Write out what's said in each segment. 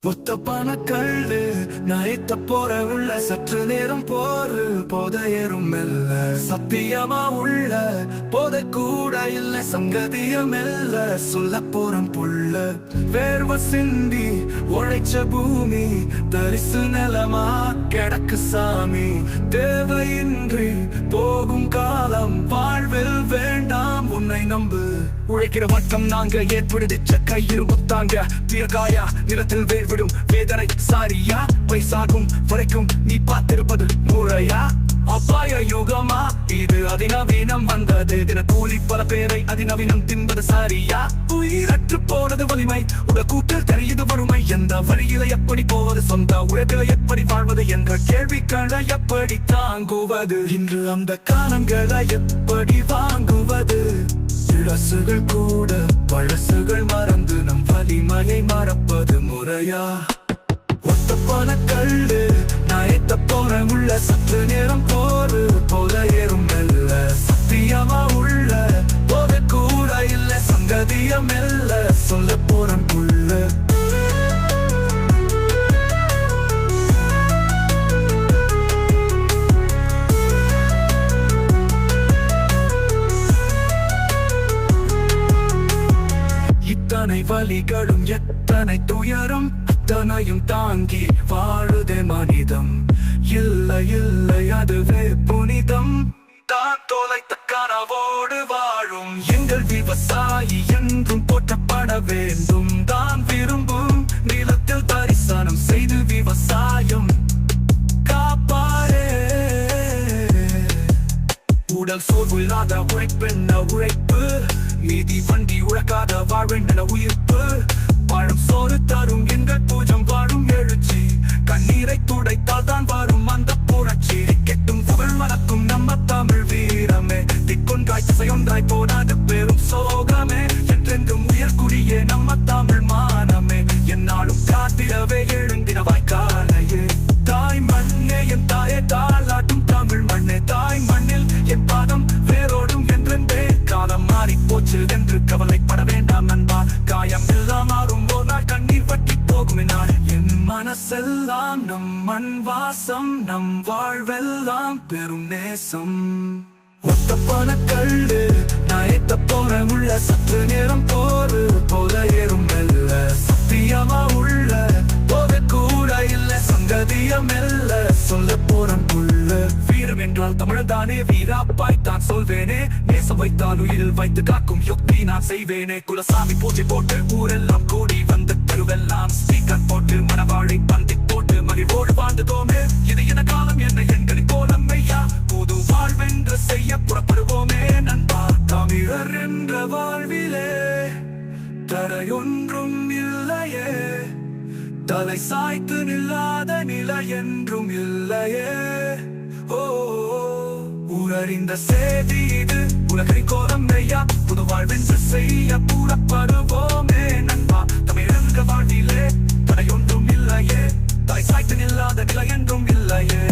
ஒத்தப்பான கல்லு நைத்த போற உள்ள சற்று நேரம் போரு போதையரும் மெல்ல சத்தியமா உள்ள போதை கூட இல்ல சங்கதியம் மெல்ல சொல்ல போறோம் புள்ள வேர்வ சிந்தி உழைச்ச பூமி தரிசு நிலமா கிடக்கு சாமி தேவையின்றி போகும் காலம் வாழ்வில் வேண்டாம் உன்னை நம்பு உழைக்கிற வட்டம் நாங்க ஏற்படுத்திச்ச கையில் முத்தாங்க தீர்காயா நிலத்தில் வேர்விடும் வேதனை சாரியா பைசாகும் வரைக்கும் நீ பார்த்திருப்பது முறையா அப்பாய யுகமா இது அதிநவீனம் வந்தது தின கூலி பல பேரை அதிநவீனம் தின்பது சாரியா உயிரற்று போனது வலிமை கூட்டில் தெரியுது வறுமை எந்த வழியில எப்படி போவது சொந்த உழைப்பில எப்படி வாழ்வது என்ற கேள்விகளை எப்படி தாங்குவது இன்று அந்த காலங்களை எப்படி வாங்குவது இழசுகள் கூட பழசுகள் மறந்து நம் வலிமையை மறப்பது முறையா ஒத்தப்பான கல்லு நயத்த போற உள்ள சற்று நேரம் போரு போல ஏறும் மெல்ல சத்தியமா உள்ள போத கூட இல்ல சங்கதியம் மெல்ல சொல்ல போறன் புள்ள இத்தனை வலிகளும் எத்தனை துயரம் அத்தனையும் தாங்கி வாழுதே மனிதம் இல்லை இல்லை அதுவே புனிதம் தான் தொலைத்த கனவோடு வாழும் எங்கள் விவசாயி என்றும் போற்றப்பட வேண்டும் தான் விரும்பும் நிலத்தில் தரிசனம் செய்து விவசாயம் காப்பாரே உடல் சோர்வில்லாத உழைப்பென்ன உழைப்பு மீதி வண்டி உழைக்காத வாழ்வென்ன உயிர்ப்பு வாழும் சோறு தரும் எங்கள் பூஜம் வாழும் எழுச்சி கண்ணீரை துடைத்தால் தான் வரும் அந்த புரட்சி கெட்டும் புகழ் வளர்க்கும் நம்ம தமிழ் வீரமே திக்கொன்றாய் திசையொன்றாய் போனாது பெரும் சோகமே என்றென்றும் உயர்குடியே நம்ம தமிழ் மானமே என்னாலும் காத்திரவே எழுந்தினவாய் காலையே தாய் மண்ணே என் தாயே தாளாட்டும் தமிழ் மண்ணே தாய் மண்ணில் என் பாதம் வேரோடும் என்றென்றே காலம் மாறி போச்சு என்று கவலைப்பட வேண்டாம் நண்பா காயம் எல்லாம் மாறும் ஒரு நாள் கண்ணீர் வட்டி போகும் என் மனசெல்லாம் நம் மண் வாசம் நம் வாழ்வெல்லாம் பெரும் நேசம் ஒத்தப்பான கல்லு நயத்த போற உள்ள சற்று நேரம் போரு போல ஏறும் மெல்ல சத்தியமா உள்ள போத கூட இல்ல சங்கதியம் மெல்ல சொல்ல போறன் புள்ள வீரம் என்றால் தமிழ்தானே வீராப்பாய் தான் சொல்வேனே நேசம் வைத்தால் உயிரில் வைத்து காக்கும் யுக்தி நான் செய்வேனே குலசாமி பூஜை போட்டு ஊரெல்லாம் கூடி வந்த தெருவெல்லாம் ஸ்பீக்கர் போட்டு மனவாழை பந்தி போட்டு மகிழ்வோடு வாழ்ந்துதோமே இது என காலம் என்ன எண்களின் கோலம் ஐயா புது வாழ்வென்று செய்ய புறப்படுவோமே நண்பா தமிழர் என்ற வாழ்விலே தரையொன்றும் இல்லையே தலை சாய்த்து நில்லாத நிலை என்றும் இல்லையே ஓ ஊரறிந்த செய்தி இது உலகை கோலம் ஐயா புது வாழ்வென்று செய்ய புறப்படுவோமே நண்பா தமிழர் வாழ்விலே தரையொன்றும் இல்லையே தலை சாய்த்து நில்லாத நிலை என்றும் இல்லையே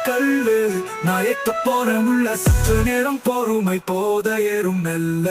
கல்லு நாயத்த போற உள்ள சற்று நேரம் பொறுமை போத ஏறும் மெல்ல